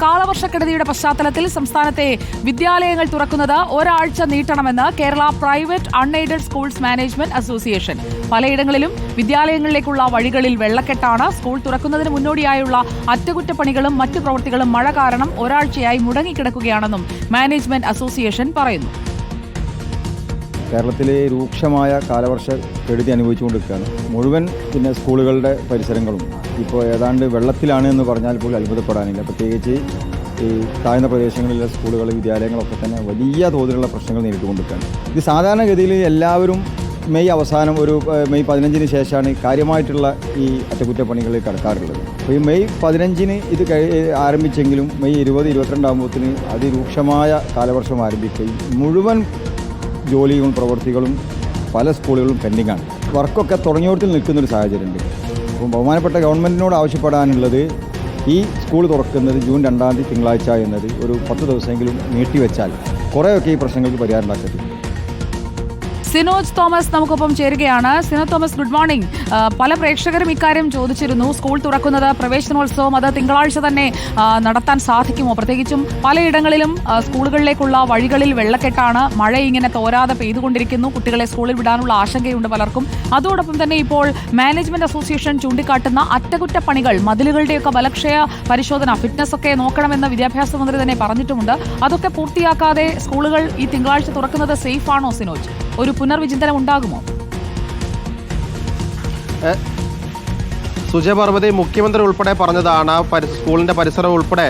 കാലവർഷക്കെടുതിയുടെ പശ്ചാത്തലത്തിൽ സംസ്ഥാനത്തെ വിദ്യാലയങ്ങൾ തുറക്കുന്നത് ഒരാഴ്ച നീട്ടണമെന്ന് Kerala private unaided schools management association. പലയിടങ്ങളിലും വിദ്യാലയങ്ങളിലേക്കുള്ള വഴികളിൽ വെള്ളക്കെട്ടാണ്. സ്കൂൾ തുറക്കുന്നതിന് മുന്നോടിയായുള്ള അറ്റകുറ്റപ്പണികളും മറ്റു പ്രവൃത്തികളും മഴ കാരണം ഒരാഴ്ചയായി മുടങ്ങിക്കിടക്കുകയാണെന്നും മാനേജ്മെന്റ് അസോസിയേഷൻ പറയുന്നു. കേരളത്തിലെ രൂക്ഷമായ കാലവർഷക്കെടുതി അനുഭവിച്ചുകൊണ്ടിരിക്കുകയാണ്. മുഴുവൻ സ്കൂളുകളുടെ പരിസരങ്ങളും ഇപ്പോൾ ഏതാണ്ട് വെള്ളത്തിലാണ് എന്ന് പറഞ്ഞാൽ പോലും അത്ഭുതപ്പെടാനില്ല. പ്രത്യേകിച്ച് ഈ താഴ്ന്ന പ്രദേശങ്ങളിലെ സ്കൂളുകൾ, വിദ്യാലയങ്ങളൊക്കെ തന്നെ വലിയ തോതിലുള്ള പ്രശ്നങ്ങൾ നേരിട്ടുകൊണ്ടിരിക്കുകയാണ്. ഇത് സാധാരണഗതിയിൽ എല്ലാവരും മെയ് അവസാനം മെയ് 15-ന് ശേഷമാണ് കാര്യമായിട്ടുള്ള ഈ അറ്റകുറ്റപ്പണികളിൽ കടക്കാറുള്ളത്. അപ്പോൾ ഈ മെയ് 15-ന് ഇത് ആരംഭിച്ചെങ്കിലും മെയ് 20-22 ആകുമ്പോഴത്തേന് അതിരൂക്ഷമായ കാലവർഷം ആരംഭിക്കുകയും മുഴുവൻ ജോലിയും പ്രവൃത്തികളും പല സ്കൂളുകളും പെൻഡിങ്ങാണ്. വർക്കൊക്കെ തുടങ്ങിയോടത്തിൽ നിൽക്കുന്നൊരു സാഹചര്യമുണ്ട്. അപ്പം ബഹുമാനപ്പെട്ട ഗവൺമെൻറ്റിനോട് ആവശ്യപ്പെടാനുള്ളത് ഈ സ്കൂൾ തുറക്കുന്നത് ജൂൺ 2-ാം തീയതി തിങ്കളാഴ്ച എന്നത് ഒരു 10 ദിവസമെങ്കിലും നീട്ടിവെച്ചാൽ കുറേയൊക്കെ ഈ പ്രശ്നങ്ങൾക്ക് പരിഹാരം ഉണ്ടാക്കത്തില്ല. സിനോജ് തോമസ് നമുക്കൊപ്പം ചേരുകയാണ്. Sinoj Thomas, good morning. പല പ്രേക്ഷകരും ഇക്കാര്യം ചോദിച്ചിരുന്നു. സ്കൂൾ തുറക്കുന്നത്, പ്രവേശനോത്സവം അത് തിങ്കളാഴ്ച തന്നെ നടത്താൻ സാധിക്കുമോ? പ്രത്യേകിച്ചും പലയിടങ്ങളിലും സ്കൂളുകളിലേക്കുള്ള വഴികളിൽ വെള്ളക്കെട്ടാണ്. മഴ ഇങ്ങനെ തോരാതെ പെയ്തുകൊണ്ടിരിക്കുന്നു. കുട്ടികളെ സ്കൂളിൽ വിടാനുള്ള ആശങ്കയുണ്ട് പലർക്കും. അതോടൊപ്പം തന്നെ ഇപ്പോൾ മാനേജ്മെന്റ് അസോസിയേഷൻ ചൂണ്ടിക്കാട്ടുന്ന അറ്റകുറ്റപ്പണികൾ, മതിലുകളുടെയൊക്കെ ബലക്ഷയ പരിശോധന, ഫിറ്റ്നസ് ഒക്കെ നോക്കണമെന്ന് വിദ്യാഭ്യാസ മന്ത്രി തന്നെ പറഞ്ഞിട്ടുമുണ്ട്. അതൊക്കെ പൂർത്തിയാക്കാതെ സ്കൂളുകൾ ഈ തിങ്കളാഴ്ച തുറക്കുന്നത് സേഫ് ആണോ സിനോജ്? ഒരു പുനർവിചിന്തനം ഉണ്ടാകുമോ? സുജയപാർവതി, മുഖ്യമന്ത്രി ഉൾപ്പെടെ പറഞ്ഞതാണ് സ്കൂളിന്റെ പരിസരം ഉൾപ്പെടെ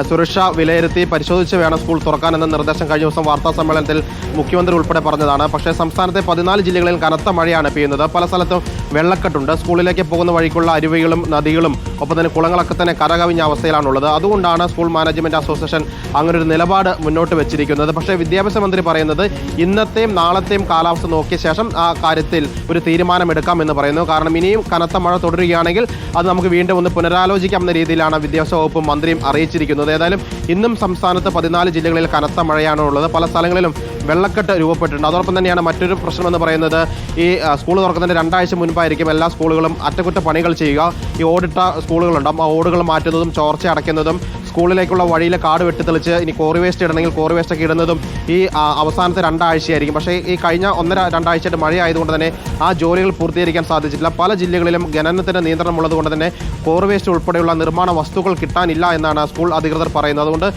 സുരക്ഷ വിലയിരുത്തി പരിശോധിച്ച് വേണം സ്കൂൾ തുറക്കാനെന്ന നിർദ്ദേശം കഴിഞ്ഞ ദിവസം വാർത്താ സമ്മേളനത്തിൽ മുഖ്യമന്ത്രി ഉൾപ്പെടെ പറഞ്ഞതാണ്. പക്ഷേ സംസ്ഥാനത്തെ 14 ജില്ലകളിൽ കനത്ത മഴയാണ് പെയ്യുന്നത്. പല സ്ഥലത്തും വെള്ളക്കെട്ടുണ്ട്. സ്കൂളിലേക്ക് പോകുന്ന വഴിക്കുള്ള അരുവികളും നദികളും ഒപ്പം തന്നെ കുളങ്ങളൊക്കെ തന്നെ കരകവിഞ്ഞ അവസ്ഥയിലാണുള്ളത്. അതുകൊണ്ടാണ് സ്കൂൾ മാനേജ്മെന്റ് അസോസിയേഷൻ അങ്ങനൊരു നിലപാട് മുന്നോട്ട് വെച്ചിരിക്കുന്നത്. പക്ഷേ വിദ്യാഭ്യാസ മന്ത്രി പറയുന്നത് ഇന്നത്തെയും നാളത്തെയും കാലാവസ്ഥ നോക്കിയ ശേഷം ആ കാര്യത്തിൽ ഒരു തീരുമാനമെടുക്കാമെന്ന് പറയുന്നു. കാരണം ഇനിയും കനത്ത മഴ തുടരുകയാണെങ്കിൽ അത് നമുക്ക് വീണ്ടും ഒന്ന് പുനരാലോചിക്കാമെന്ന രീതിയിലാണ് വിദ്യാഭ്യാസ വകുപ്പും മന്ത്രിയും അറിയിച്ചിരിക്കുന്നത്. ഏതായാലും ഇന്നും സംസ്ഥാനത്ത് 14 ജില്ലകളിൽ കനത്ത മഴയാണ് ഉള്ളത്. പല സ്ഥലങ്ങളിലും വെള്ളക്കെട്ട് രൂപപ്പെട്ടിട്ടുണ്ട്. അതോടൊപ്പം തന്നെയാണ് മറ്റൊരു പ്രശ്നമെന്ന് പറയുന്നത്, ഈ സ്കൂൾ തുറക്കുന്നതിന് 2 ആഴ്ച മുൻപായിരിക്കും എല്ലാ സ്കൂളുകളും അറ്റകുറ്റപ്പണികൾ ചെയ്യുക. ഈ ഓടിട്ട സ്കൂളുകളുണ്ടാകും. ആ ഓടുകൾ മാറ്റുന്നതും ചോർച്ച അടയ്ക്കുന്നതും സ്കൂളിലേക്കുള്ള വഴിയിലെ കാട് വെട്ടിത്തെളിച്ച് ഇനി കോറി വേസ്റ്റ് ഇടണമെങ്കിൽ കോറി വേസ്റ്റ് ഒക്കെ ഇടുന്നതും ഈ അവസാനത്തെ 2 ആഴ്ചയായിരിക്കും. പക്ഷേ ഈ കഴിഞ്ഞ 1-2 ആഴ്ചയായിട്ട് മഴയായതുകൊണ്ട് തന്നെ ആ ജോലികൾ പൂർത്തീകരിക്കാൻ സാധിച്ചിട്ടില്ല. പല ജില്ലകളിലും ഖനനത്തിന് നിയന്ത്രണമുള്ളത് കൊണ്ട് തന്നെ കോറി വേസ്റ്റ് ഉൾപ്പെടെയുള്ള നിർമ്മാണ വസ്തുക്കൾ കിട്ടാനില്ല എന്നാണ് സ്കൂൾ അധികൃതർ പറയുന്നത്. അതുകൊണ്ട്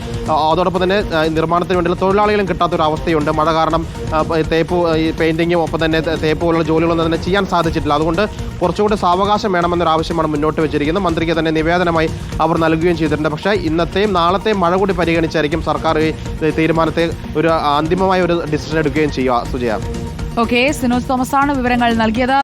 അതോടൊപ്പം തന്നെ നിർമ്മാണത്തിന് വേണ്ടിയുള്ള തൊഴിലാളികളും കിട്ടാത്തൊരു അവസ്ഥയുണ്ട്. മഴ കാരണം തേപ്പ്, ഈ പെയിന്റിങ്ങും ഒപ്പം തന്നെ തേപ്പ് പോലുള്ള ജോലികളൊന്നും തന്നെ ചെയ്യാൻ സാധിച്ചിട്ടില്ല. അതുകൊണ്ട് കുറച്ചുകൂടി സാവകാശം വേണമെന്നൊരു ആവശ്യമാണ് മുന്നോട്ട് വെച്ചിരിക്കുന്നത്. മന്ത്രിക്ക് തന്നെ നിവേദനമായി അവർ നൽകുകയും ചെയ്തിട്ടുണ്ട്. പക്ഷേ ഇന്നത്തെയും നാളത്തെയും മഴ കൂടി പരിഗണിച്ചായിരിക്കും സർക്കാർ ഈ തീരുമാനത്തെ ഒരു അന്തിമമായ ഒരു ഡിസിഷൻ എടുക്കുകയും ചെയ്യുക. സുജയ. ഓക്കെ, സിനോജ് തോമസ് ആണ് വിവരങ്ങൾ നൽകിയത്.